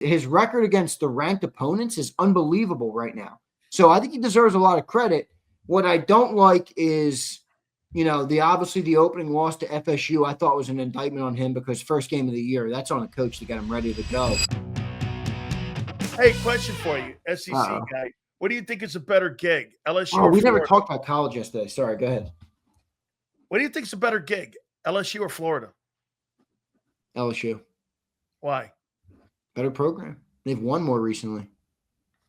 His record against the ranked opponents is unbelievable right now. So I think he deserves a lot of credit. What I don't like is, obviously the opening loss to FSU, I thought was an indictment on him because first game of the year, that's on a coach to get him ready to go. Hey, question for you, SEC guy. What do you think is a better gig, LSU or we Florida? never talked about college yesterday. Sorry, go ahead. What do you think is a better gig, LSU or Florida? LSU. Why? Better program. They've won more recently.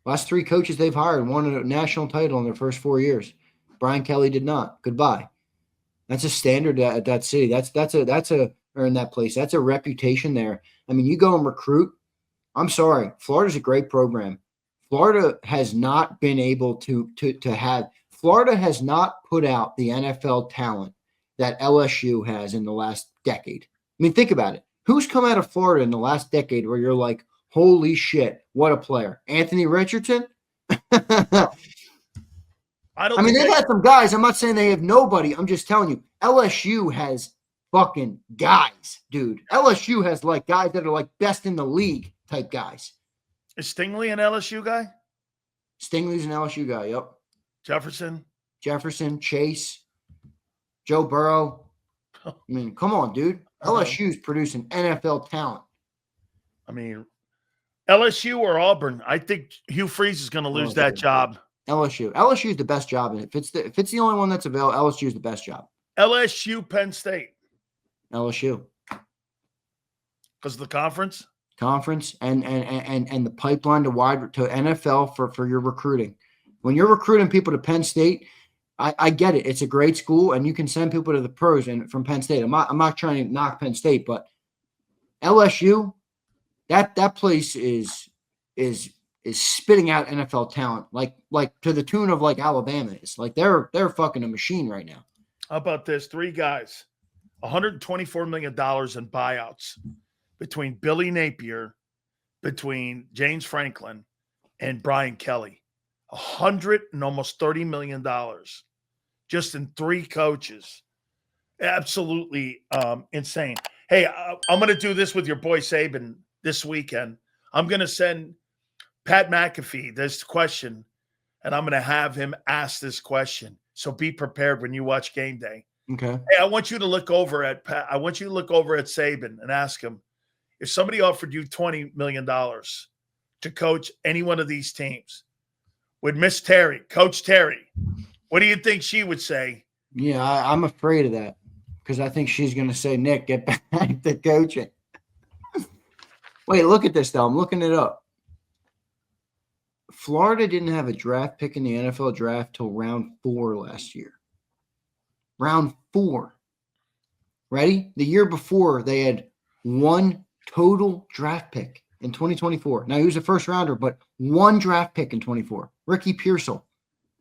Last 3 coaches they've hired won a national title in their first 4 years. Brian Kelly did not. Goodbye. That's a standard at that city. Or in that place. That's a reputation there. I mean, you go and recruit. I'm sorry. Florida's a great program. Florida has not been able to have – Florida has not put out the NFL talent that LSU has in the last decade. I mean, think about it. Who's come out of Florida in the last decade where you're like, holy shit, what a player? Anthony Richardson? They've had some guys. I'm not saying they have nobody. I'm just telling you, LSU has fucking guys, dude. LSU has like guys that are like best in the league type guys. Is Stingley an LSU guy? Stingley's an LSU guy, yep. Jefferson, Chase, Joe Burrow. I mean, come on, dude. LSU's producing NFL talent. I mean, LSU or Auburn, I think Hugh Freeze is going to lose that job. LSU is the best job. And if it's the only one that's available, LSU is the best job. LSU, Penn State. LSU. Because of the conference? And the pipeline to NFL for your recruiting. When you're recruiting people to Penn State, I get it. It's a great school, and you can send people to the pros and from Penn State. I'm not trying to knock Penn State, but LSU, that place is spitting out NFL talent like to the tune of like Alabama is. Like they're fucking a machine right now. How about this? 3 guys, $124 million in buyouts between Billy Napier, between James Franklin, and Brian Kelly. Almost $30 million just in 3 coaches. Absolutely insane. Hey, I'm going to do this with your boy Saban this weekend. I'm going to send Pat McAfee this question, and I'm going to have him ask this question. So be prepared when you watch game day. Okay. Hey, I want you to look over at Pat. I want you to look over at Saban and ask him, if somebody offered you $20 million to coach any one of these teams, with Miss Terry, Coach Terry, what do you think she would say? Yeah, I'm afraid of that because I think she's going to say, Nick, get back to coaching. Wait, look at this, though. I'm looking it up. Florida didn't have a draft pick in the NFL draft till round 4 last year. Round 4. Ready? The year before, they had 1 total draft pick in 2024. Now, he was a first rounder, but 1 draft pick in 24. Ricky Pearsall,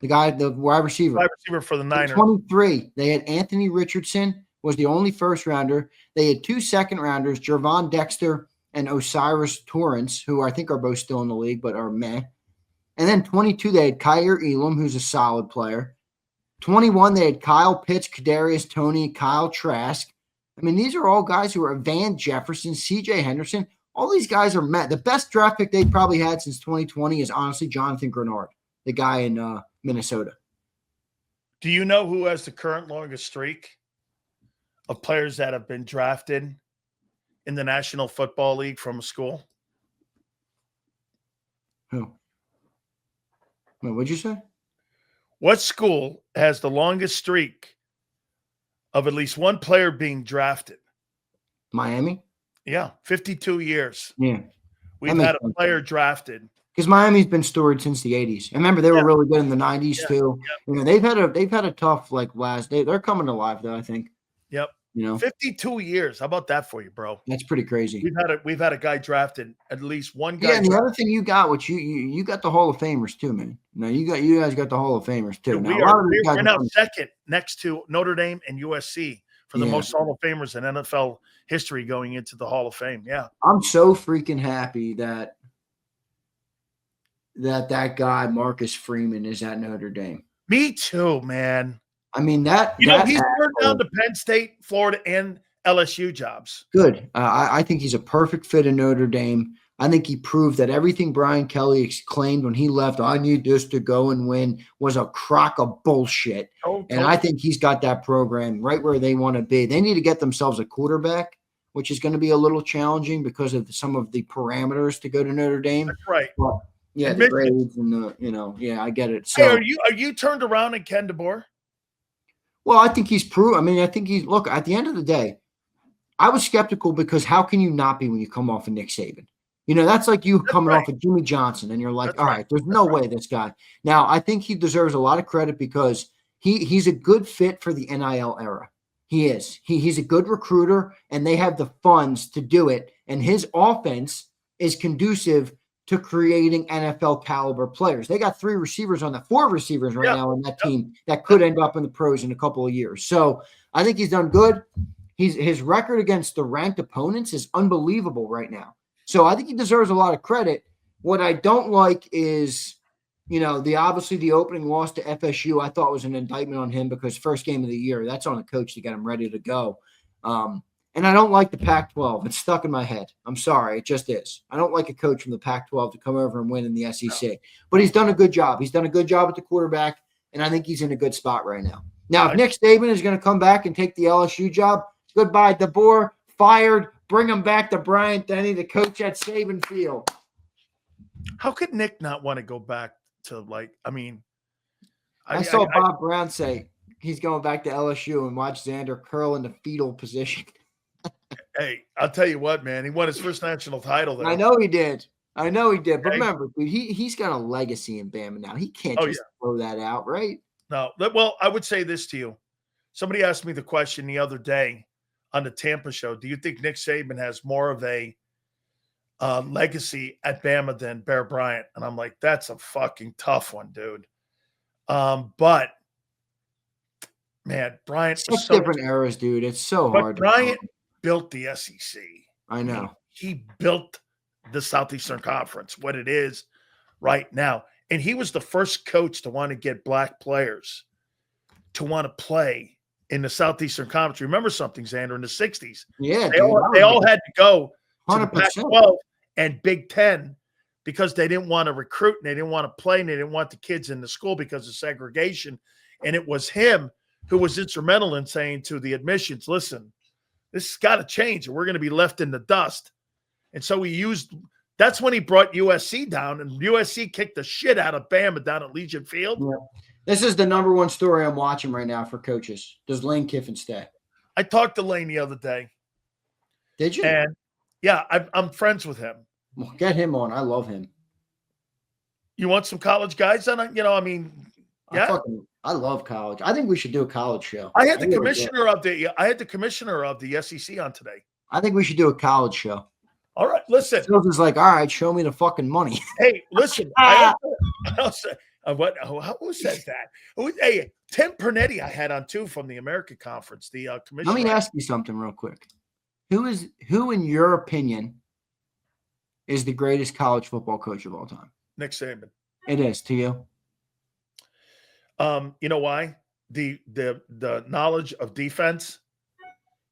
the wide receiver. Wide receiver for the Niners. In 23, they had Anthony Richardson, was the only first rounder. They had 2 second rounders, Jervon Dexter and Osiris Torrance, who I think are both still in the league, but are meh. And then 22, they had Kyer Elam, who's a solid player. 21, they had Kyle Pitts, Kadarius Toney, Kyle Trask. I mean, these are all guys who are Van Jefferson, C.J. Henderson. All these guys are met. The best draft pick they've probably had since 2020 is honestly Jonathan Grenard, the guy in Minnesota. Do you know who has the current longest streak of players that have been drafted in the National Football League from a school? Who? Wait, what'd you say? What school has the longest streak of at least one player being drafted? Miami? Yeah, 52 years. Yeah. We've had a player drafted. Because Miami's been storied since the 80s. I remember they were really good in the 90s too. Yeah. You know, they've had a tough they're coming alive though, I think. Yep. You know, 52 years. How about that for you, bro? That's pretty crazy. We've had a guy drafted, at least one guy. Yeah, and the other thing you got, which you got the Hall of Famers too, man. No, you guys got the Hall of Famers too. We're now second next to Notre Dame and USC for the most Hall of Famers in NFL history going into the Hall of Fame. Yeah. I'm so freaking happy that guy Marcus Freeman is at Notre Dame. Me too, man. I mean he's turned down to Penn State, Florida, and LSU jobs. Good. I think he's a perfect fit in Notre Dame. I think he proved that everything Brian Kelly claimed when he left, I need this to go and win, was a crock of bullshit. Oh, and I think he's got that program right where they want to be. They need to get themselves a quarterback, which is going to be a little challenging because of some of the parameters to go to Notre Dame. That's right. But, yeah, the grades and the, I get it. So, hey, are you turned around in Ken DeBoer? Well, I think he's proved. I mean, I think look, at the end of the day, I was skeptical because how can you not be when you come off of Nick Saban? That's like you coming off of Jimmy Johnson, and you're like, all right, there's no way this guy. Now, I think he deserves a lot of credit because he's a good fit for the NIL era. He is. He's a good recruiter, and they have the funds to do it. And his offense is conducive to creating NFL caliber players. They got 4 receivers now on that team that could end up in the pros in a couple of years. So I think he's done good. His record against the ranked opponents is unbelievable right now. So I think he deserves a lot of credit. What I don't like is, obviously the opening loss to FSU, I thought was an indictment on him because first game of the year, that's on the coach to get him ready to go. And I don't like the Pac-12. It's stuck in my head. I'm sorry. It just is. I don't like a coach from the Pac-12 to come over and win in the SEC. But he's done a good job. He's done a good job at the quarterback, and I think he's in a good spot right now. Now, if Nick Saban is going to come back and take the LSU job, goodbye, DeBoer, fired. Bring him back to Bryant Denny to coach at Saban Field. How could Nick not want to go back to I saw Bob Brown say he's going back to LSU and watch Zander curl in the fetal position. Hey, I'll tell you what, man. He won his first national title there. I know he did. But remember, dude, he's got a legacy in Bama now. He can't throw that out, right? No. Well, I would say this to you. Somebody asked me the question the other day on the Tampa show. Do you think Nick Saban has more of a legacy at Bama than Bear Bryant? And I'm like, that's a fucking tough one, dude. But man, Bryant Such different eras, dude. It's so hard. Bryant built the SEC. I know. He built the Southeastern Conference, what it is right now. And he was the first coach to want to get black players to want to play in the Southeastern Conference. Remember something, Zander, in the 60s? Yeah, they all had to go to the Pac-12 and Big Ten because they didn't want to recruit and they didn't want to play and they didn't want the kids in the school because of segregation. And it was him who was instrumental in saying to the admissions, listen, this has got to change or we're going to be left in the dust. And so that's when he brought USC down, and USC kicked the shit out of Bama down at Legion Field. Yeah. This is the number one story I'm watching right now for coaches. Does Lane Kiffin stay? I talked to Lane the other day. Did you? And yeah, I'm friends with him. Well, get him on. I love him. You want some college guys on it? Yeah. I love college. I think we should do a college show. I had the commissioner of the SEC on today. I think we should do a college show. All right, listen. Sills is like, all right, show me the fucking money. Hey, listen. Who says that? Hey, Tim Pernetti I had on too from the America Conference, the commissioner. Let me ask you something real quick. Who in your opinion is the greatest college football coach of all time? Nick Saban. It is to you. You know why? The knowledge of defense,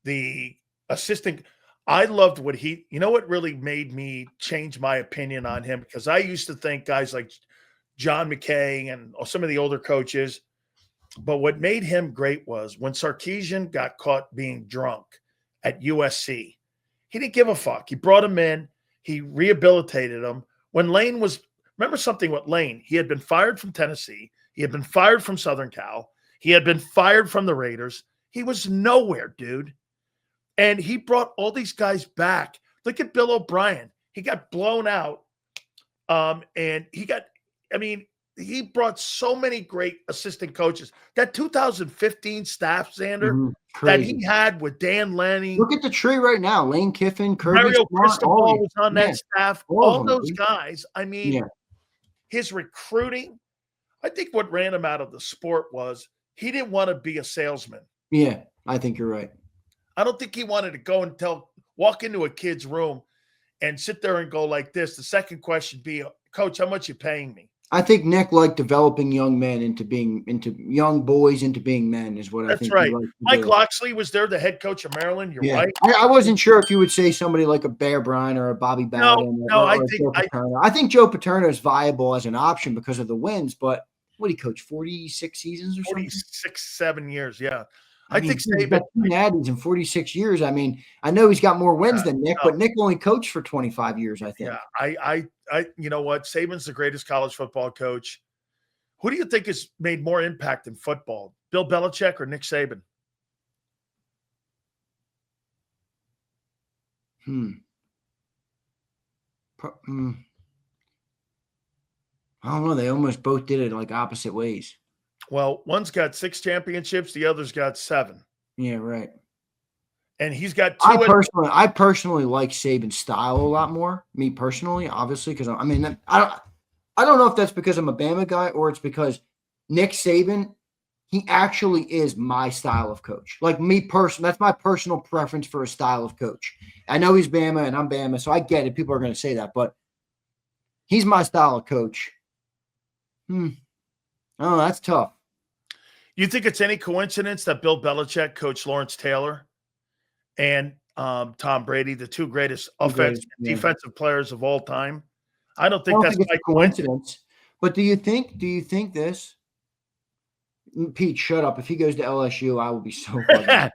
the assistant. I loved what what really made me change my opinion on him, because I used to think guys like John McKay and some of the older coaches, but what made him great was when Sarkisian got caught being drunk at USC, he didn't give a fuck. He brought him in. He rehabilitated him. When Lane remember something with Lane, he had been fired from Tennessee. He had been fired from Southern Cal. He had been fired from the Raiders. He was nowhere, dude. And he brought all these guys back. Look at Bill O'Brien. He got blown out. And he brought so many great assistant coaches. That 2015 staff, Zander, that he had with Dan Lanning. Look at the tree right now. Lane Kiffin, Kirby Mario Smart, Cristobal was on that staff. All those dude. guys. His recruiting, I think what ran him out of the sport was he didn't want to be a salesman. Yeah, I think you're right. I don't think he wanted to go and walk into a kid's room and sit there and go like this. The second question be, Coach, how much you paying me? I think Nick liked developing young men into young boys into being men is what I That's think right. he liked to Mike do. Loxley was there, the head coach of Maryland. You're Yeah. right. I wasn't sure if you would say somebody like a Bear Bryant or a Bobby Bowden or Joe Paterno. I think Joe Paterno is viable as an option because of the wins, but what did he coach, 46 seasons or something? 46, 7 years, yeah. I think mean, he's Saban got 2 natties in 46 years. I mean, I know he's got more wins than Nick, but Nick only coached for 25 years, I think. Yeah, I you know what? Saban's the greatest college football coach. Who do you think has made more impact in football, Bill Belichick or Nick Saban? I don't know. They almost both did it like opposite ways. Well, one's got 6 championships, the other's got 7. Yeah, right. And he's got 2. I personally like Saban's style a lot more. Me personally, obviously, because I don't know if that's because I'm a Bama guy or it's because Nick Saban, he actually is my style of coach. Like me personally, that's my personal preference for a style of coach. I know he's Bama and I'm Bama, so I get it. People are going to say that, but he's my style of coach. Oh, that's tough. You think it's any coincidence that Bill Belichick coached Lawrence Taylor and Tom Brady, the 2 greatest offensive and defensive players of all time? I don't think that's a coincidence. But do you think this? Pete, shut up. If he goes to LSU, I will be so bugged.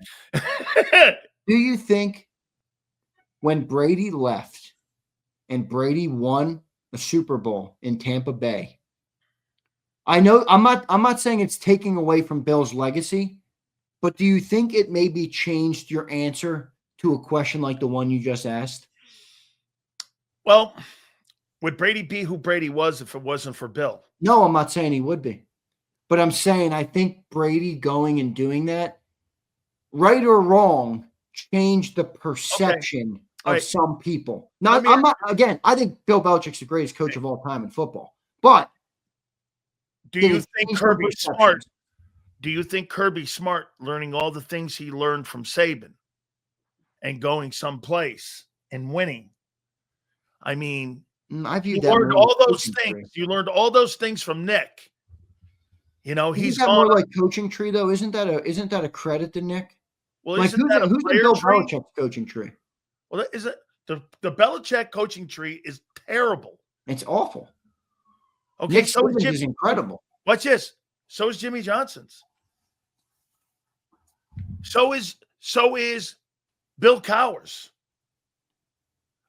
Do you think when Brady left and Brady won a Super Bowl in Tampa Bay, I know I'm not saying it's taking away from Bill's legacy, but do you think it maybe changed your answer to a question like the one you just asked? Well, would Brady be who Brady was if it wasn't for Bill? No, I'm not saying he would be. But I'm saying I think Brady going and doing that, right or wrong, changed the perception of some people. I think Bill Belichick's the greatest coach of all time in football. But do you think Kirby Smart? Do you think Kirby Smart, learning all the things he learned from Saban and going someplace and winning? I mean, I view you that learned all those things. You learned all those things from Nick. You know, he's got more like coaching tree, though. Isn't that a credit to Nick? Well, like who's in Bill Belichick's coaching tree? Well, is it the Belichick coaching tree is terrible. It's awful. Okay, Nick Saban is incredible. Watch this. So is Jimmy Johnson's. So is Bill Cowher's.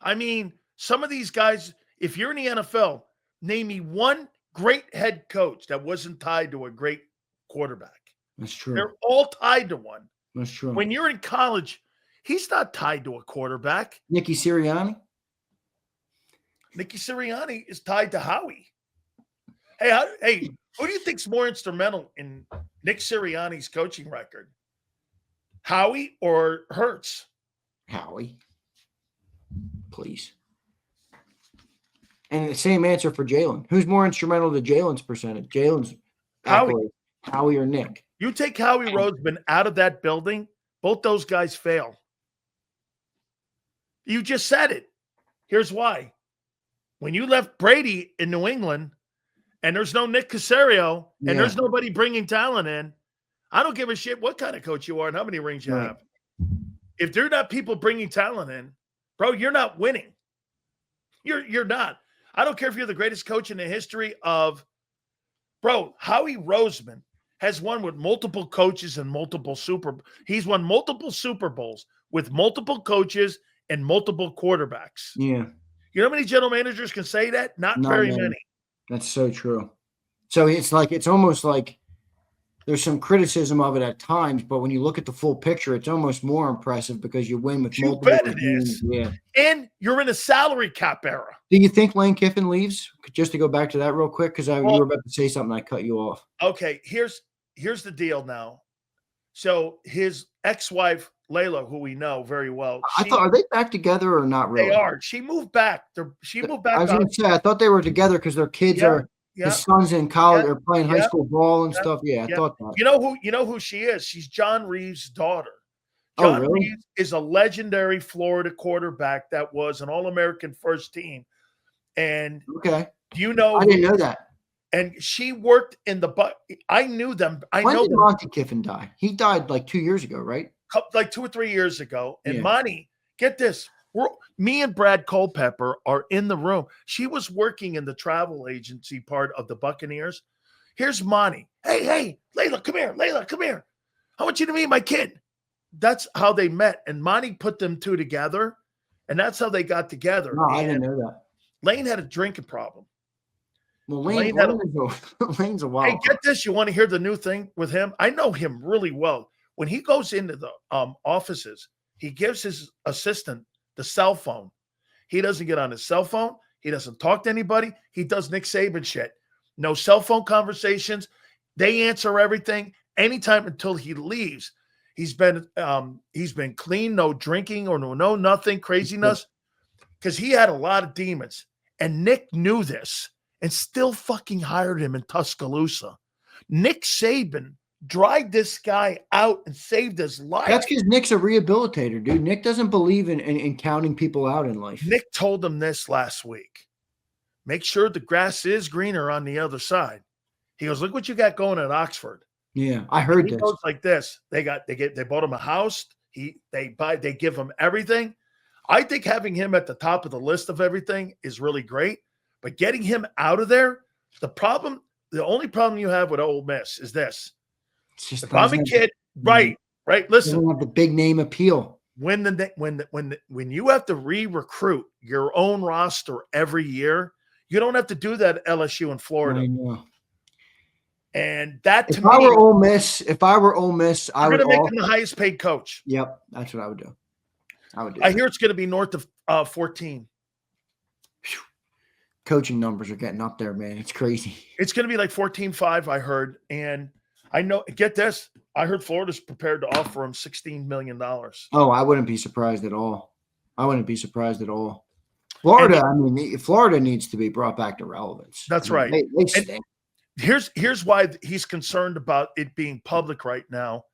I mean, some of these guys, if you're in the NFL, name me one great head coach that wasn't tied to a great quarterback. That's true. They're all tied to one. That's true. When you're in college, he's not tied to a quarterback. Nicky Sirianni? Nicky Sirianni is tied to Howie. Hey, who do you think's more instrumental in Nick Sirianni's coaching record? Howie or Hurts? Howie. Please. And the same answer for Jalen. Who's more instrumental to Jalen's percentage? Jalen's Howie or Nick? You take Howie Roseman out of that building, both those guys fail. You just said it. Here's why. When you left Brady in New England, and there's no Nick Caserio, and there's nobody bringing talent in, I don't give a shit what kind of coach you are and how many rings you have. If they're not people bringing talent in, bro, you're not winning. You're not. I don't care if you're the greatest coach in the history of, bro, Howie Roseman has won with multiple coaches and he's won multiple Super Bowls with multiple coaches and multiple quarterbacks. Yeah. You know how many general managers can say that? Not very many. That's so true. So it's almost like there's some criticism of it at times, but when you look at the full picture, it's almost more impressive because you win with multiple. You bet it is. Yeah. And you're in a salary cap era. Do you think Lane Kiffin leaves? Just to go back to that real quick, because you were about to say something, I cut you off. Okay, here's the deal now. So his ex-wife, Layla, who we know very well. Are they back together or not really? They are. She moved back. She moved back. I was going to say, I thought they were together because their kids his son's in college or playing high school ball and stuff. Yeah, I thought that. You know who she is? She's John Reeves' daughter. John Reeves is a legendary Florida quarterback that was an All-American first team. And okay. Do you know? I didn't know that. And she worked in the I knew them. When did Monty Kiffin die? He died like 2 years ago, right? Like 2 or 3 years ago. And Yeah. Monty, get this. Me and Brad Culpepper are in the room. She was working in the travel agency part of the Buccaneers. Here's Monty. Hey, Layla, come here. Layla, come here. I want you to meet my kid. That's how they met. And Monty put them two together. And that's how they got together. No, I didn't know that. Lane had a drinking problem. Well, Lane's a wild. Hey, get this. You want to hear the new thing with him? I know him really well. When he goes into the offices, he gives his assistant the cell phone. He doesn't get on his cell phone. He doesn't talk to anybody. He does Nick Saban shit. No cell phone conversations. They answer everything anytime until he leaves. He's been clean, no drinking or no nothing craziness, because he had a lot of demons. And Nick knew this and still fucking hired him in Tuscaloosa. Nick Saban dried this guy out and saved his life. That's because Nick's a rehabilitator, dude. Nick doesn't believe in counting people out in life. Nick told him this last week. Make sure the grass is greener on the other side. He goes, look what you got going at Oxford. Yeah, I heard this. He goes like this. They bought him a house. They give him everything. I think having him at the top of the list of everything is really great. But getting him out of there, the only problem you have with Ole Miss is this. If I'm a kid, right. Listen, don't have the big name appeal. When you have to re-recruit your own roster every year, you don't have to do that at LSU in Florida. I know. And that if I were Ole Miss, I would make him the highest paid coach. Yep, that's what I would do. I hear it's going to be north of 14. Whew. Coaching numbers are getting up there, man. It's crazy. It's going to be like 14.5, I heard. And I know, get this, I heard Florida's prepared to offer him $16 million. Oh, I wouldn't be surprised at all. Florida needs to be brought back to relevance. That's right. They stink. Here's why he's concerned about it being public right now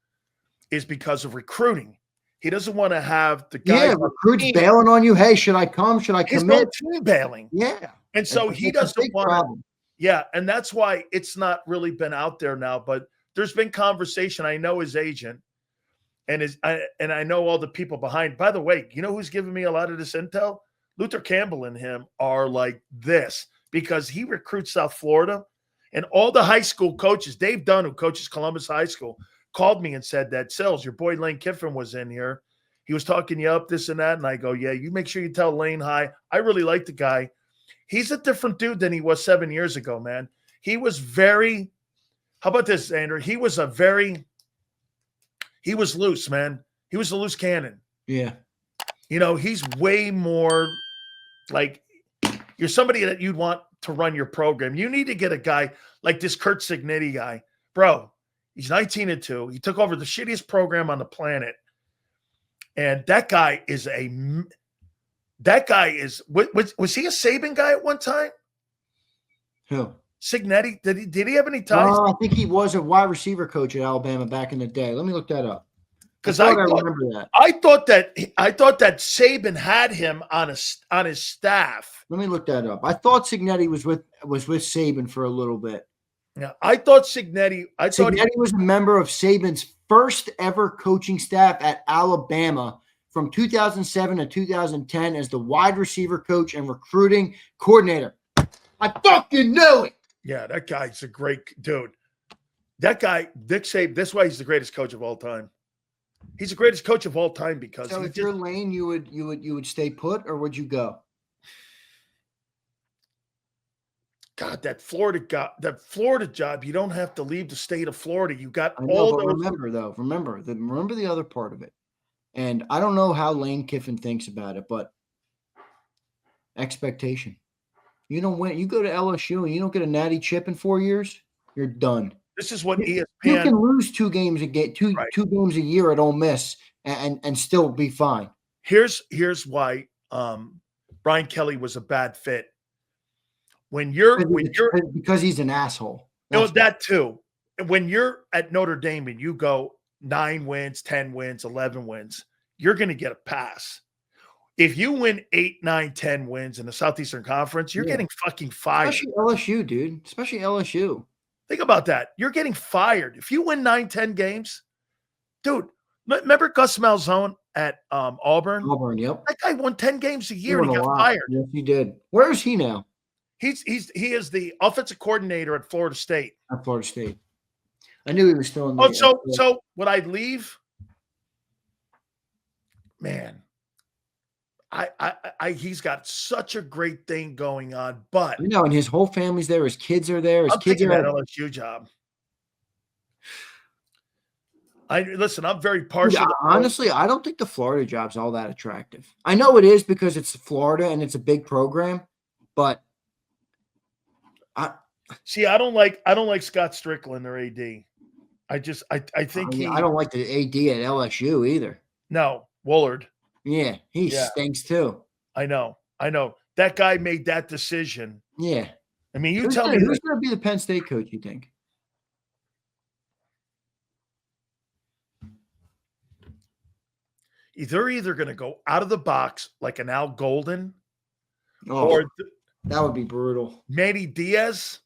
is because of recruiting. He doesn't want to have the guy. Yeah, recruits bailing on you. Hey, should I come? Should I commit? His team bailing. Yeah. And so he doesn't want to. Yeah, and that's why it's not really been out there now. But there's been conversation. I know his agent and I know all the people behind. By the way, you know who's giving me a lot of this intel? Luther Campbell and him are like this because he recruits South Florida. And all the high school coaches, Dave Dunn, who coaches Columbus High School, called me and said that, Sills, your boy Lane Kiffin was in here. He was talking you up, this and that. And I go, yeah, you make sure you tell Lane hi. I really like the guy. He's a different dude than he was 7 years ago, man. He was very – how about this, Zander? He was loose, man. He was a loose cannon. Yeah. You know, he's way more like you're somebody that you'd want to run your program. You need to get a guy like this Curt Cignetti guy. Bro, he's 19-2. He took over the shittiest program on the planet. And that guy is was he a Saban guy at one time? Who? Cignetti? Did he have any ties? I think he was a wide receiver coach at Alabama back in the day. Let me look that up. Because I remember that. I thought that Saban had him on his staff. Let me look that up. I thought Cignetti was with Saban for a little bit. Yeah, I thought Cignetti was a member of Saban's first ever coaching staff at Alabama from 2007 to 2010 as the wide receiver coach and recruiting coordinator. I fucking know it. Yeah, that guy's a great dude. That guy, Nick Saban, that's why he's the greatest coach of all time. He's the greatest coach of all time because. So if you're Lane, you would stay put, or would you go? God, that Florida job, you don't have to leave the state of Florida. You got remember the other part of it. And I don't know how Lane Kiffin thinks about it, but expectation. You don't win. You go to LSU and you don't get a natty chip in 4 years, you're done. This is what ESPN. You can lose two games a year at Ole Miss and still be fine. Here's why Brian Kelly was a bad fit. Because he's an asshole. That too. When you're at Notre Dame and you go 9 wins, 10 wins, 11 wins, you're going to get a pass. If you win 8, 9, 10 wins in the Southeastern Conference, you're getting fucking fired. Especially LSU, dude. Especially LSU. Think about that. You're getting fired. If you win 9, 10 games, dude, remember Gus Malzahn at Auburn? Auburn, yep. That guy won 10 games a year and he got fired. Yes, he did. Where is he now? He is the offensive coordinator at Florida State. At Florida State. I knew he was still in the so would I leave? Man, he's got such a great thing going on, but and his whole family's there. His kids are there. His kids are at LSU job. I'm very partial. Yeah, honestly, I don't think the Florida job's all that attractive. I know it is because it's Florida and it's a big program, but I don't like Scott Strickland or AD. I think I don't like the AD at LSU either. No, Woolard. Yeah, he stinks too. I know. That guy made that decision. Yeah. I mean, who's going to be the Penn State coach, you think? They're either going to go out of the box like an Al Golden or that would be brutal. Manny Diaz,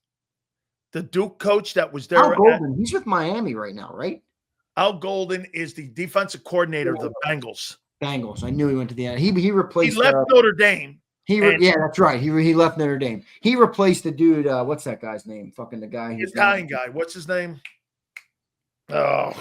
the Duke coach that was there. Al Golden, he's with Miami right now, right? Al Golden is the defensive coordinator of the Bengals. I knew he went to the end. He replaced. He left Notre Dame. That's right. He left Notre Dame. He replaced the dude. What's that guy's name? Fucking the guy. The Italian guy. What's his name? Oh,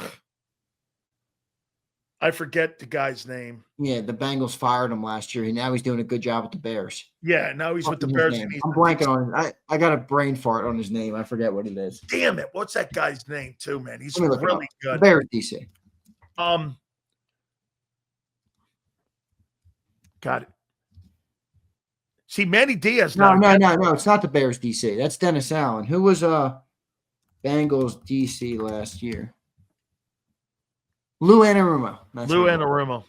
I forget the guy's name. Yeah, the Bengals fired him last year. Now he's doing a good job with the Bears. Yeah, now he's with the Bears. I'm blanking on it. I got a brain fart on his name. I forget what it is. Damn it! What's that guy's name too, man? He's really good. Bears DC. Got it. See, Manny Diaz. No. It's not the Bears DC. That's Dennis Allen. Who was Bengals DC last year? Lou Anarumo. Lou Anarumo.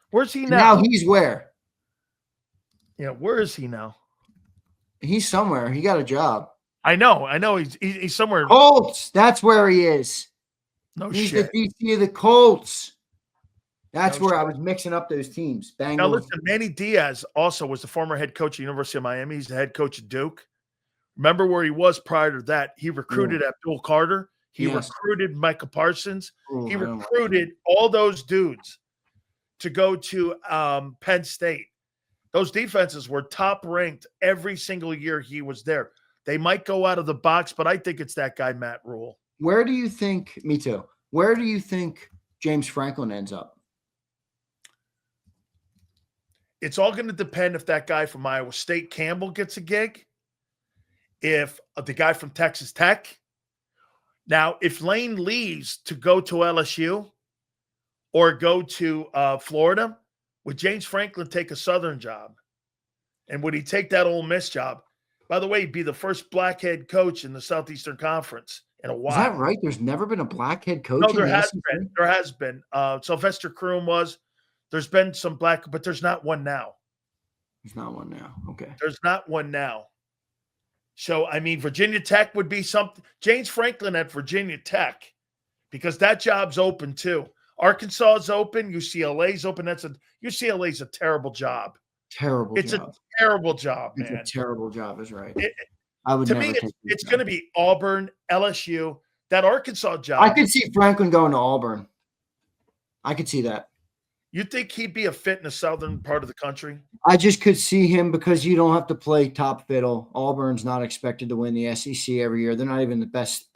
Where's he now? Now he's where? Yeah, where is he now? He's somewhere. He got a job. I know. He's somewhere. Colts. That's where he is. No he's shit. He's the DC of the Colts. That's where I was mixing up those teams. Bengals. Now listen, Manny Diaz also was the former head coach at the University of Miami. He's the head coach at Duke. Remember where he was prior to that? He recruited Abdul Carter. He recruited Micah Parsons. He recruited all those dudes to go to Penn State. Those defenses were top ranked every single year he was there. They might go out of the box, but I think it's that guy, Matt Rule. Where do you think, me too, where do you think James Franklin ends up? It's all going to depend if that guy from Iowa State, Campbell, gets a gig. If the guy from Texas Tech. Now, if Lane leaves to go to LSU or go to Florida, would James Franklin take a Southern job? And would he take that Ole Miss job? By the way, he'd be the first black head coach in the Southeastern Conference in a while. Is that right? There's never been a black head coach? No, there has been. There has been. Sylvester Croom was. There's been some black, but there's not one now. There's not one now. Okay. There's not one now. So, I mean, Virginia Tech would be something. James Franklin at Virginia Tech, because that job's open too. Arkansas is open. UCLA's open. UCLA's a terrible job. It's a terrible job, man. It's a terrible job, is right. It's going to be Auburn, LSU, that Arkansas job. I could see Franklin going to Auburn. I could see that. You think he'd be a fit in the southern part of the country? I just could see him because you don't have to play top fiddle. Auburn's not expected to win the SEC every year. They're not even the best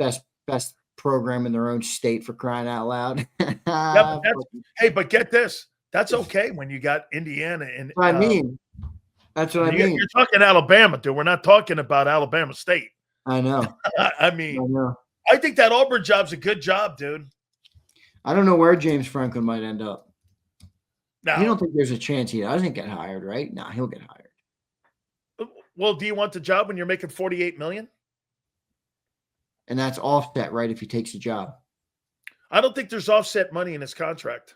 program in their own state, for crying out loud. But get this. That's okay when you got Indiana and that's what I mean. You're talking Alabama, dude. We're not talking about Alabama State. I know. I think that Auburn job's a good job, dude. I don't know where James Franklin might end up. No. You don't think there's a chance he doesn't get hired, right? No, he'll get hired. Well, do you want the job when you're making $48 million? And that's offset, right, if he takes the job? I don't think there's offset money in his contract.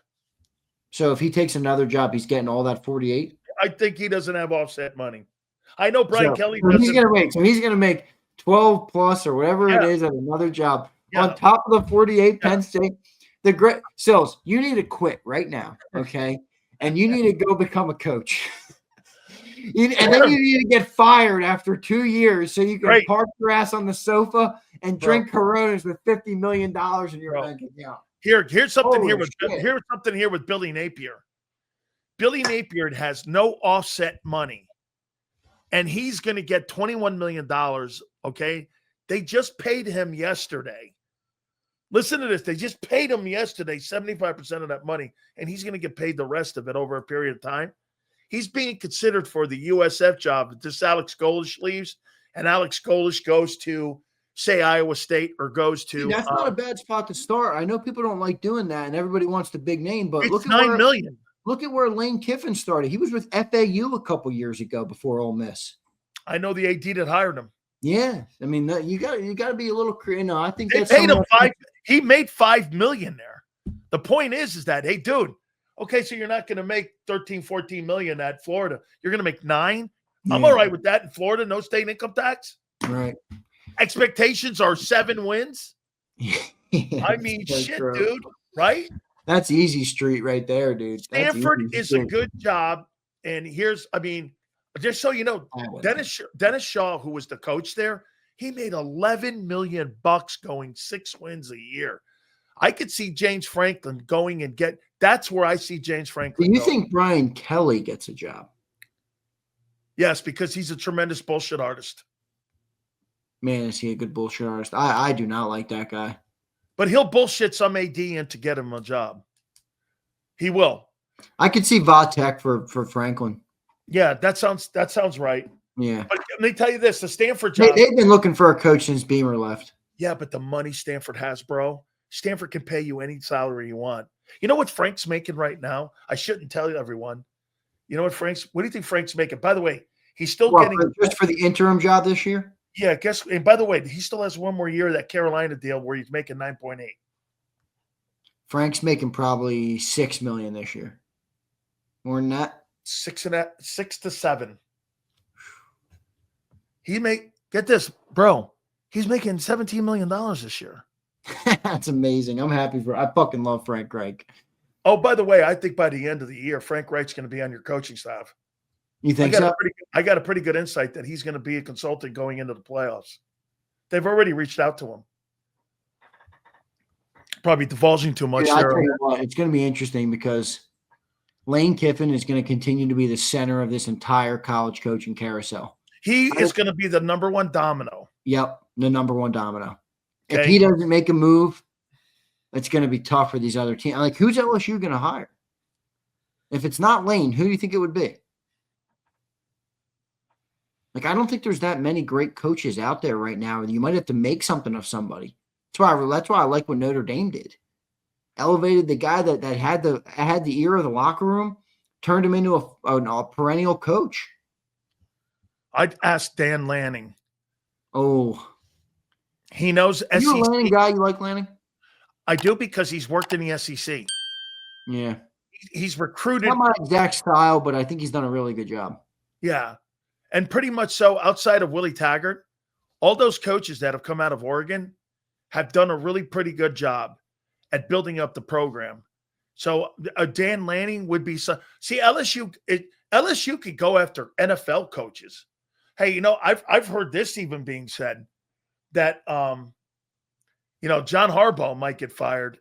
So if he takes another job, he's getting all that 48? I think he doesn't have offset money. I know Brian Kelly doesn't. He's going to make 12 plus or whatever it is at another job on top of the 48 Penn State. The great Sills, you need to quit right now, okay? and you need to go become a coach. And then you need to get fired after 2 years so you can park your ass on the sofa and drink Coronas with $50 million in your bank account. Here's something here with Billy Napier. Billy Napier has no offset money, and he's going to get $21 million. Okay, they just paid him yesterday. Listen to this. They just paid him yesterday 75% of that money, and he's going to get paid the rest of it over a period of time. He's being considered for the USF job. If this Alex Golesh leaves, and Alex Golesh goes to, say, Iowa State or goes to... That's not a bad spot to start. I know people don't like doing that, and everybody wants the big name, but look at $9 million. Look at where Lane Kiffin started. He was with FAU a couple years ago before Ole Miss. I know the AD that hired him. Yeah, I mean you got to be a little, I think they paid him he made $5 million there. The point is that, hey, dude, okay, so you're not going to make 13, 14 million at Florida. You're going to make $9 million. I'm all right with that in Florida. No state income tax. Right. Expectations are 7 wins. I mean, shit, dude. Right? That's easy street right there, dude. Stanford is a good job. And just so you know, Dennis Shaw, who was the coach there, he made $11 million going 6 wins a year. I could see James Franklin going and that's where I see James Franklin. Do you think Brian Kelly gets a job? Yes, because he's a tremendous bullshit artist. Man, is he a good bullshit artist? I do not like that guy. But he'll bullshit some AD in to get him a job. He will. I could see Vatek for Franklin. Yeah, that sounds right. Yeah. But let me tell you this, the Stanford job. They've been looking for a coach since Beamer left. Yeah, but the money Stanford has, bro. Stanford can pay you any salary you want. You know what Frank's making right now? I shouldn't tell you, everyone. You know what do you think Frank's making? By the way, he's still getting just for the interim job this year? Yeah, and by the way, he still has one more year of that Carolina deal where he's making 9.8. Frank's making probably $6 million this year. More than that? 6 to 7. Get this, bro. He's making $17 million this year. That's amazing. I'm happy I fucking love Frank Reich. Oh, by the way, I think by the end of the year, Frank Reich's going to be on your coaching staff. You think so? I got a pretty good insight that he's going to be a consultant going into the playoffs. They've already reached out to him. Probably divulging too much there. Tell you what, it's going to be interesting because Lane Kiffin is going to continue to be the center of this entire college coaching carousel. He is going to be the number one domino. Yep, the number one domino. Okay. If he doesn't make a move, it's going to be tough for these other teams. Like, who's LSU going to hire? If it's not Lane, who do you think it would be? Like, I don't think there's that many great coaches out there right now. You might have to make something of somebody. That's why I like what Notre Dame did. Elevated the guy that had the ear of the locker room, turned him into a perennial coach. I'd ask Dan Lanning. Oh. He knows SEC. You a Lanning guy? You like Lanning? I do, because he's worked in the SEC. Yeah. He's recruited. Not my exact style, but I think he's done a really good job. Yeah. And pretty much so, outside of Willie Taggart, all those coaches that have come out of Oregon have done a really pretty good job at building up the program. So Dan Lanning would be LSU could go after NFL coaches. Hey, I've heard this even being said that John Harbaugh might get fired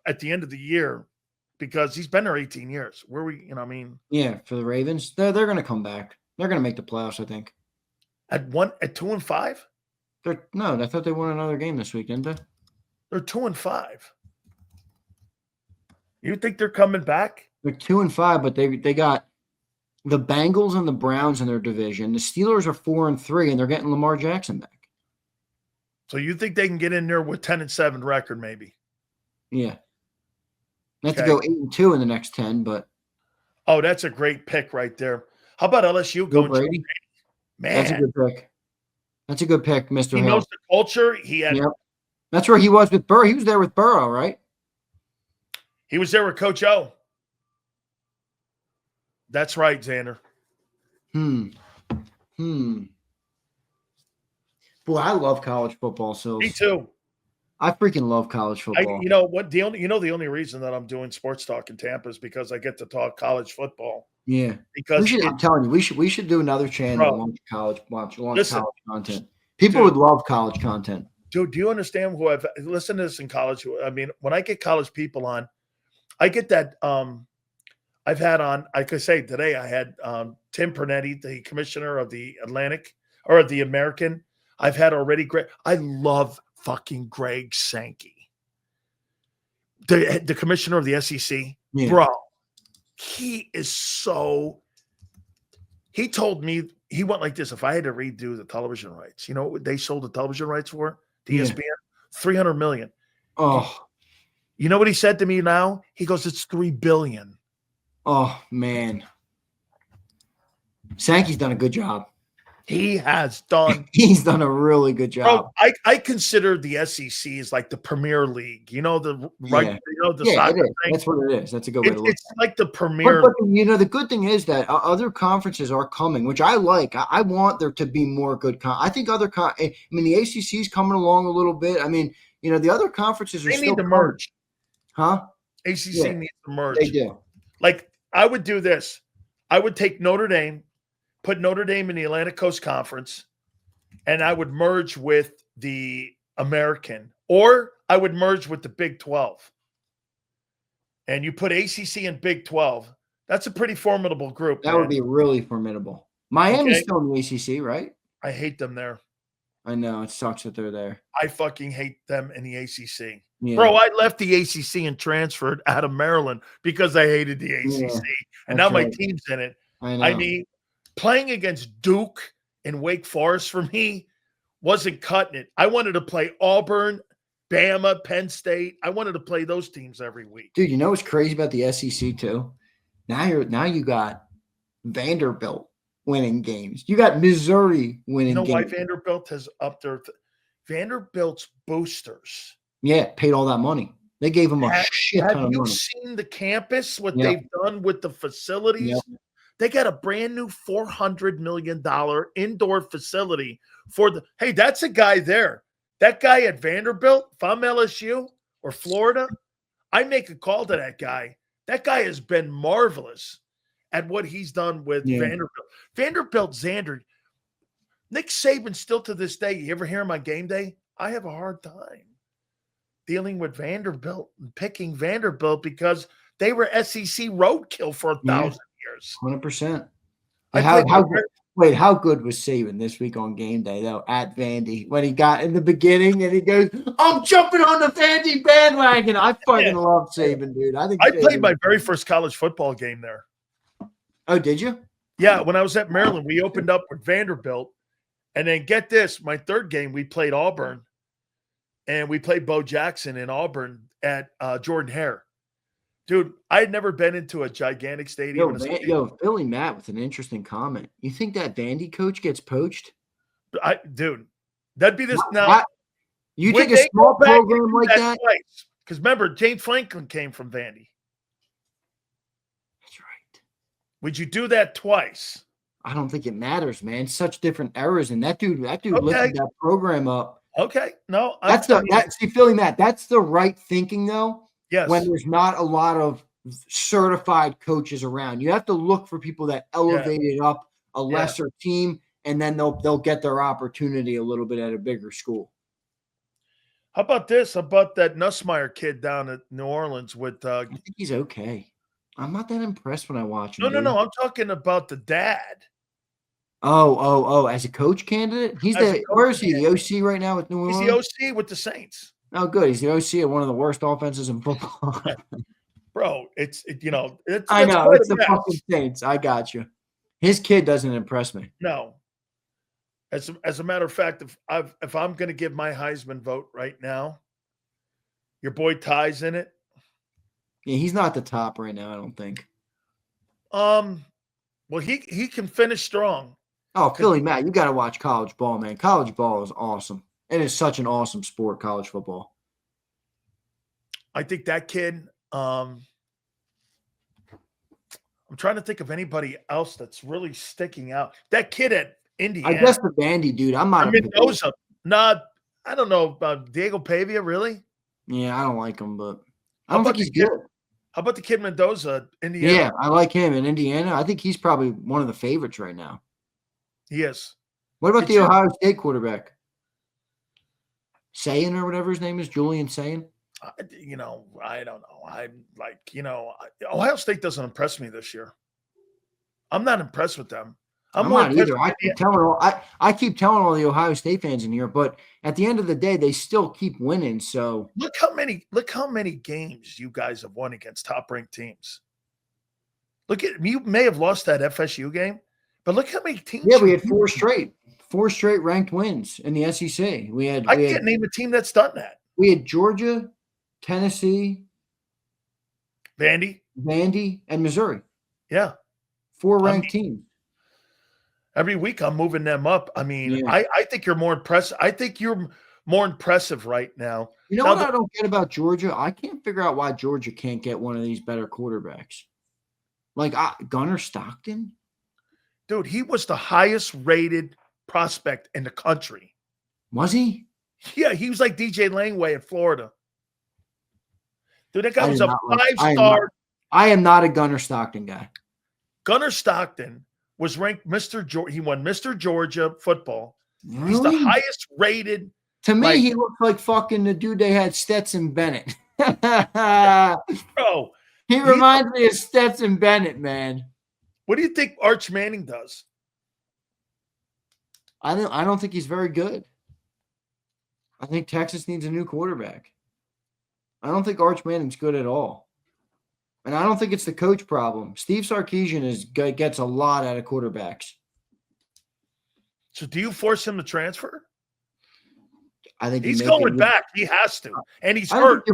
at the end of the year because he's been there 18 years. Yeah, for the Ravens, they're going to come back. They're going to make the playoffs, I think. At 2-5? I thought they won another game this week, didn't they? They're 2-5. You think they're coming back? They're 2-5, but they got the Bengals and the Browns in their division. The Steelers are 4-3, and they're getting Lamar Jackson back. So you think they can get in there with 10-7 record, maybe? Yeah. They have to go 8-2 in the next 10, but. Oh, that's a great pick right there. How about LSU going Brady? Man, that's a good pick. That's a good pick, Mr. He Hill. knows the culture. Yep. That's where he was with Burrow. He was there with Burrow, right? He was there with Coach O. That's right, Xander. Boy, I love college football. So me too. I freaking love college football. You know what? The only reason that I'm doing sports talk in Tampa is because I get to talk college football. Yeah, Because I'm telling you, we should do another channel. Launch listen, college content. People would love college content. Dude, do you understand who I've listened to this in college? I mean, when I get college people on, I get that. I've had on, like I say today, I had Tim Pernetti, the commissioner of the Atlantic or the American. I've had already Greg. I love fucking Greg Sankey, the commissioner of the SEC, bro. He is so. He told me he went like this. If I had to redo the television rights, you know what they sold the television rights for? To ESPN, $300 million. Oh, you know what he said to me now? He goes, "It's $3 billion." Oh man, Sankey's done a good job. He has done. He's done a really good job. Bro, I consider the SEC as like the Premier League. You know the soccer thing. That's what it is. That's a good way to look. It's like the Premier. But you know, the good thing is that other conferences are coming, which I like. I want there to be more good. I think the ACC is coming along a little bit. I mean, you know, the other conferences are they still need to merge. Huh? ACC needs to merge. They do. Like I would do this. I would take Notre Dame. Put Notre Dame in the Atlantic Coast Conference, and I would merge with the American, or I would merge with the Big 12. And you put ACC and Big 12. That's a pretty formidable group. That would be really formidable. Miami's still in the ACC, right? I hate them there. I know. It sucks that they're there. I fucking hate them in the ACC. Yeah. Bro, I left the ACC and transferred out of Maryland because I hated the ACC. And now my team's in it. I know. I mean, playing against Duke and Wake Forest for me wasn't cutting it. I wanted to play Auburn, Bama, Penn State. I wanted to play those teams every week. Dude, you know what's crazy about the SEC too? Now you got Vanderbilt winning games. You got Missouri winning games. You know why Vanderbilt has upped their Vanderbilt's boosters. Yeah, paid all that money. They gave them a shit ton of money. Have you seen the campus, what they've done with the facilities? Yep. They got a brand new $400 million indoor facility hey, that's a guy there. That guy at Vanderbilt, if I'm LSU or Florida, I make a call to that guy. That guy has been marvelous at what he's done with Vanderbilt. Vanderbilt, Zander, Nick Saban still to this day, you ever hear him on game day? I have a hard time dealing with Vanderbilt and picking Vanderbilt because they were SEC roadkill for 1,000 years. 100%. How good was Saban this week on game day, though, at Vandy when he got in the beginning and he goes, "I'm jumping on the Vandy bandwagon." I fucking love Saban, dude. I played my very first college football game there. Oh, did you? Yeah, when I was at Maryland, we opened up with Vanderbilt. And then get this, my third game, we played Auburn. And we played Bo Jackson in Auburn at Jordan Hare. Dude, I had never been into a gigantic stadium. Philly Matt with an interesting comment. You think that Vandy coach gets poached? Dude, that'd be this now. You take a small program like that? Because remember, James Franklin came from Vandy. That's right. Would you do that twice? I don't think it matters, man. Such different eras, and that dude lifted that program up. Okay, no, Philly Matt. That's the right thinking, though. Yes. When there's not a lot of certified coaches around, you have to look for people that elevated up a lesser team, and then they'll get their opportunity a little bit at a bigger school. How about this? How about that Nussmeier kid down at New Orleans with? I think he's okay. I'm not that impressed when I watch him. No. I'm talking about the dad. Oh! As a coach candidate, where is he? The OC right now with New Orleans. He's the OC with the Saints. Oh, good. He's the OC of one of the worst offenses in football. Bro, it's I know it's the fucking Saints. I got you. His kid doesn't impress me. No. As a matter of fact, if I'm going to give my Heisman vote right now, your boy Ty's in it. Yeah, he's not the top right now, I don't think. Well, he can finish strong. Oh, Philly Matt, you got to watch college ball, man. College ball is awesome. It is such an awesome sport, college football. I think that kid. I'm trying to think of anybody else that's really sticking out. That kid at Indiana. I guess the Vandy dude. I'm not. Mendoza. I don't know about Diego Pavia, really. Yeah, I don't like him, but I How don't about think he's the kid? good. How about the kid Mendoza, Indiana? Yeah, I like him in Indiana. I think he's probably one of the favorites right now. He is. What about It the should- Ohio State quarterback? Sayan or whatever his name is, Julian Sayan? You know, I don't know. I'm like, you know, Ohio State doesn't impress me this year. I'm not impressed with them. I'm more not impressed either. with I keep telling all the Ohio State fans in here, but at the end of the day, they still keep winning. So look how many games you guys have won against top ranked teams. Look at you may have lost that FSU game, but look how many teams. yeah, we had four straight ranked wins in the SEC. I can't name a team that's done that. We had Georgia, Tennessee, Vandy, and Missouri. Yeah. 4 ranked teams. Every week I'm moving them up. I mean, Yeah. I think you're more impressive. I think you're more impressive right now. You know what I don't get about Georgia? I can't figure out why Georgia can't get one of these better quarterbacks. Like Gunnar Stockton? Dude, he was the highest rated prospect in the country. Was he? Yeah, he was like DJ Langway in Florida. Dude, that guy was a I 5-star. am not a Gunnar Stockton guy. Gunnar Stockton was ranked Mr. Georgia. He won Mr. Georgia football. Really? He's the highest rated. To me, he looked like fucking the dude they had, Stetson Bennett. Bro. He reminds me of Stetson Bennett, man. What do you think Arch Manning does? I don't think he's very good. I think Texas needs a new quarterback. I don't think Arch Manning's good at all. And I don't think it's the coach problem. Steve Sarkisian gets a lot out of quarterbacks. So do you force him to transfer? I think he's going back. He has to. And he's hurt.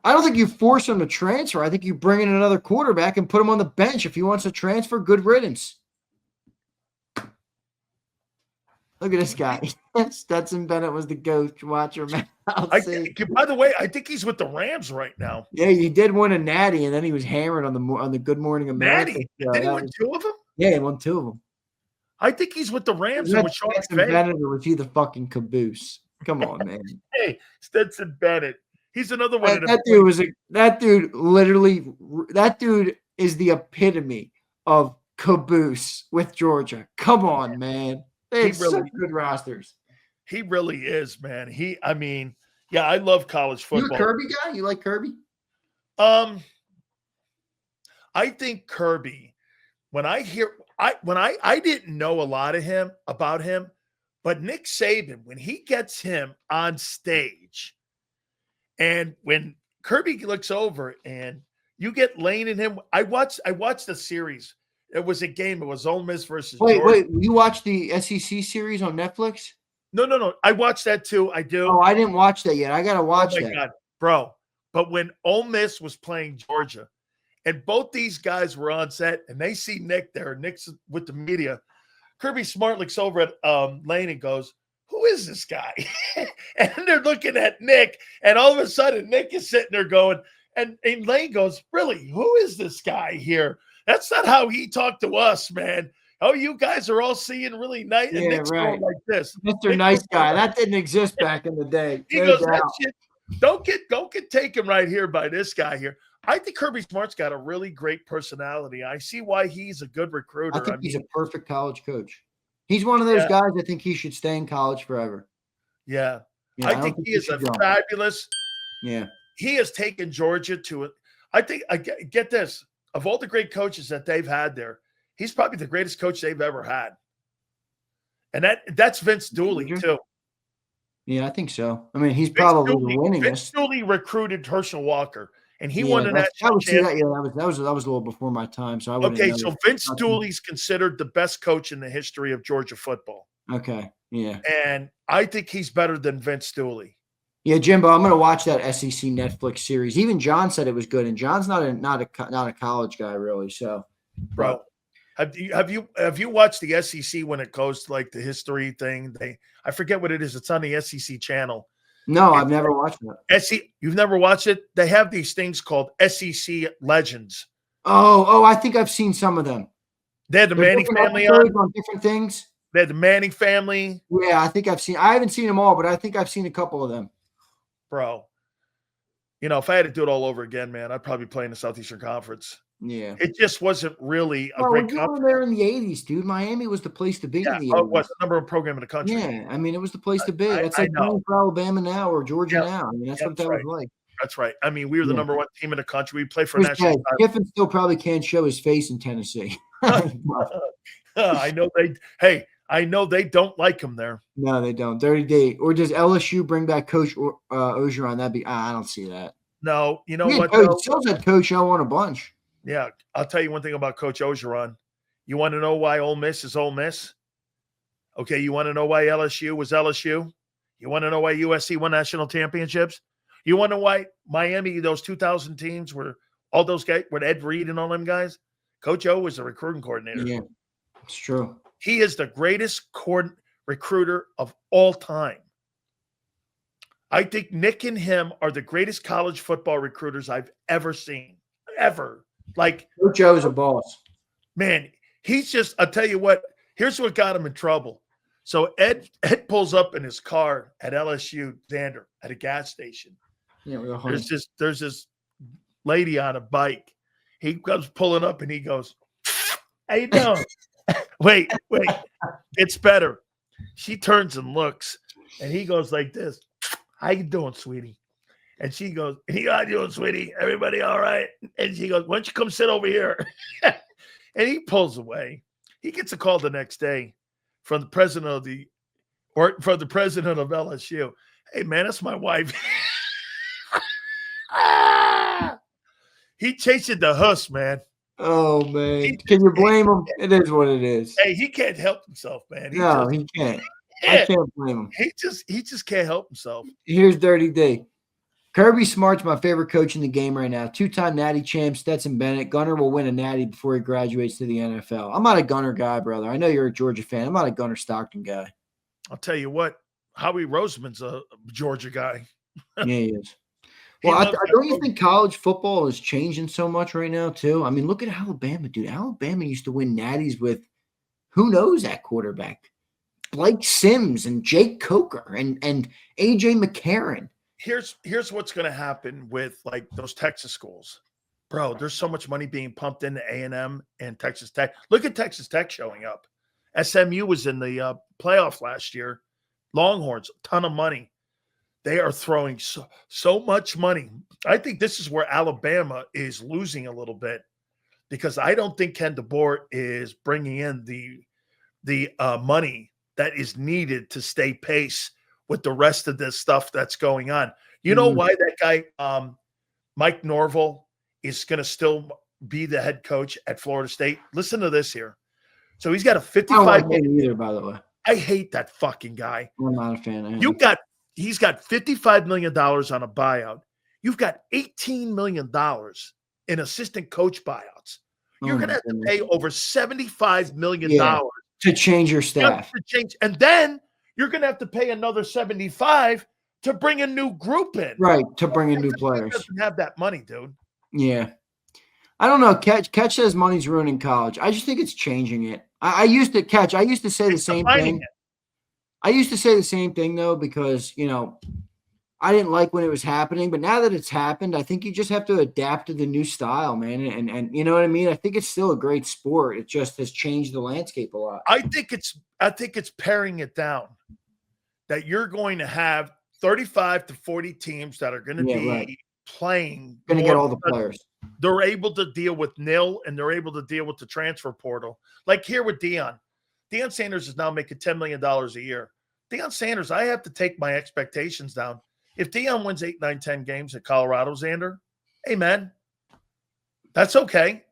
I don't think you force him to transfer. I think you bring in another quarterback and put him on the bench. If he wants to transfer, good riddance. Look at this guy. Stetson Bennett was the coach. Watch your mouth. By the way, I think he's with the Rams right now. Yeah, he did win a natty, and then he was hammered on the Good Morning America. Natty? Did he win 2 of them? Yeah, he won 2 of them. I think he's with the Rams. And with Stetson Bennett, or was he the fucking caboose? Come on, man. Hey, Stetson Bennett. He's another one. That dude is the epitome of caboose with Georgia. Come on, man. They have such good rosters. He really is, man. I love college football. You a Kirby guy? You like Kirby? I think Kirby, I didn't know a lot about him, but Nick Saban, when he gets him on stage, and when Kirby looks over and you get Lane in him, I watched the series. It was a game. It was Ole Miss versus Georgia. Wait. You watched the SEC series on Netflix? No. I watched that too. I do. Oh, I didn't watch that yet. I got to watch that. God, bro. But when Ole Miss was playing Georgia, and both these guys were on set, and they see Nick there, Nick's with the media, Kirby Smart looks over at Lane and goes, "Who is this guy?" And they're looking at Nick, and all of a sudden Nick is sitting there going, and Lane goes, "Really? Who is this guy here? That's not how he talked to us, man. Oh, you guys are all seeing really nice." And Nick's going like this. Mr. Nick Nice Guy. That didn't exist back in the day. He goes, "That shit, don't get taken right here by this guy here." I think Kirby Smart's got a really great personality. I see why he's a good recruiter. I think he's a perfect college coach. He's one of those guys I think he should stay in college forever. Yeah. I think he is a fabulous. Yeah. He has taken Georgia to it. I think, get this, of all the great coaches that they've had there, he's probably the greatest coach they've ever had. And that's Vince Dooley, too. Yeah, I think so. I mean, he's probably the winningest. Vince Dooley recruited Herschel Walker, and he won the national I would say that. Yeah, that was a little before my time. So I wouldn't know. So Vince Dooley's considered the best coach in the history of Georgia football. Okay, yeah. And I think he's better than Vince Dooley. Yeah, Jimbo, I'm going to watch that SEC Netflix series. Even John said it was good, and John's not a college guy really. So, bro, have you watched the SEC when it goes to like the history thing? I forget what it is. It's on the SEC channel. No, I've never watched that. You've never watched it? They have these things called SEC Legends. Oh, I think I've seen some of them. They had the Manning family on different things. They had the Manning family. Yeah, I haven't seen them all, but I think I've seen a couple of them. Bro, if I had to do it all over again, man, I'd probably play in the Southeastern Conference. Yeah. It just wasn't really a Well, great we conference. were there in the 80s, dude. Miami was the place to be in the 80s. It was the number one program in the country. Yeah, I mean, it was the place to be. That's I like know. playing for Alabama now or Georgia now. I mean, that's what that was like. That's right. I mean, we were the Yeah. number one team in the country. We played for a national title. Kiffin still probably can't show his face in Tennessee. I know they don't like him there. No, they don't. 30 day. Or does LSU bring back Coach Orgeron? That'd be. I don't see that. No, you know We what? Still had Coach O on a bunch. Yeah, I'll tell you one thing about Coach Orgeron. You want to know why Ole Miss is Ole Miss? Okay, you want to know why LSU was LSU? You want to know why USC won national championships? You want to know why Miami, those 2000 teams were all those guys, with Ed Reed and all them guys? Coach O was the recruiting coordinator. Yeah, it's true. He is the greatest recruiter of all time. I think Nick and him are the greatest college football recruiters I've ever seen. Ever. Like, Coach O is a boss. Man, he's just, I'll tell you what, here's what got him in trouble. So Ed pulls up in his car at LSU Zander at a gas station. Yeah, there's this lady on a bike. He comes pulling up and he goes, "How you doing?" wait, it's better. She turns and looks, and he goes like this, "How you doing, sweetie?" And she goes, "How you doing, sweetie? Everybody all right?" And she goes, "Why don't you come sit over here?" And he pulls away. He gets a call the next day from the president of LSU. "Hey, man, that's my wife." He chasing the huss, man. Oh, man. Can you blame him? It is what it is. Hey, he can't help himself, man. He can't. Yeah. I can't blame him. He just can't help himself. Here's Dirty D. Kirby Smart's my favorite coach in the game right now. 2-time Natty champ, Stetson Bennett. Gunner will win a Natty before he graduates to the NFL. I'm not a Gunner guy, brother. I know you're a Georgia fan. I'm not a Gunner Stockton guy. I'll tell you what, Howie Roseman's a Georgia guy. Yeah, he is. Well, don't you think college football is changing so much right now, too? I mean, look at Alabama, dude. Alabama used to win natties with who knows at quarterback. Blake Sims and Jake Coker and A.J. McCarron. Here's what's going to happen with, like, those Texas schools. Bro, there's so much money being pumped into A&M and Texas Tech. Look at Texas Tech showing up. SMU was in the playoff last year. Longhorns, a ton of money. They are throwing so much money. I think this is where Alabama is losing a little bit because I don't think Ken DeBoer is bringing in the money that is needed to stay pace with the rest of this stuff that's going on. You know why that guy, Mike Norvell, is going to still be the head coach at Florida State? Listen to this here. So he's got a 55. I don't like him either, by the way. I hate that fucking guy. I'm not a fan of him. He's got $55 million on a buyout. You've got $18 million in assistant coach buyouts. You're going to have to pay over $75 million to change your staff. And then you're going to have to pay another 75 to bring a new group in. Right, to bring in new players. Doesn't have that money, dude. Yeah. I don't know. Catch says money's ruining college. I just think it's changing it. I used to say the same thing. I used to say the same thing, though, because, I didn't like when it was happening. But now that it's happened, I think you just have to adapt to the new style, man. And you know what I mean? I think it's still a great sport. It just has changed the landscape a lot. I think it's paring it down, that you're going to have 35 to 40 teams that are going to be playing. Going to get all the players. They're able to deal with nil, and they're able to deal with the transfer portal. Like here with Deion. Deion Sanders is now making $10 million a year. Deion Sanders, I have to take my expectations down. If Deion wins 8, 9, 10 games at Colorado, Zander, hey, man, that's okay.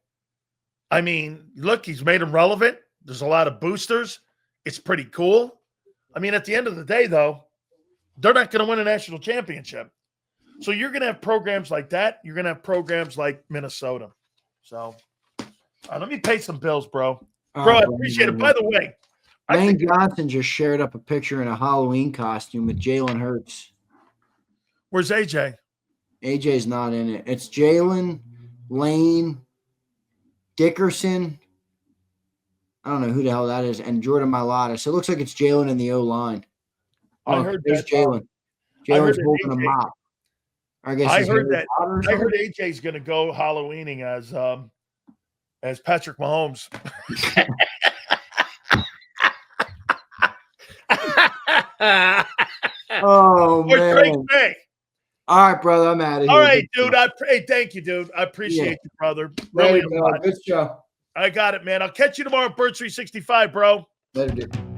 I mean, look, he's made him relevant. There's a lot of boosters. It's pretty cool. I mean, at the end of the day, though, they're not going to win a national championship. So you're going to have programs like that. You're going to have programs like Minnesota. So let me pay some bills, bro. Bro, I appreciate it. By the way, Lane Johnson just shared up a picture in a Halloween costume with Jalen Hurts. Where's AJ? AJ's not in it. It's Jalen, Lane, Dickerson, I don't know who the hell that is. And Jordan Mailata. So it looks like it's Jalen in the O-line. I heard there's that. Jalen. I heard Jalen's that holding a AJ mop. I guess I he's heard Harry that. Potter or I something? heard AJ's going to go Halloweening as Patrick Mahomes. Oh, Or Drake man. May. All right, brother. I'm out of here. All right, dude. Hey, thank you, dude. I appreciate you, brother. Really Later, a lot. Good show. I got it, man. I'll catch you tomorrow at Bird 365, bro. Later, dude.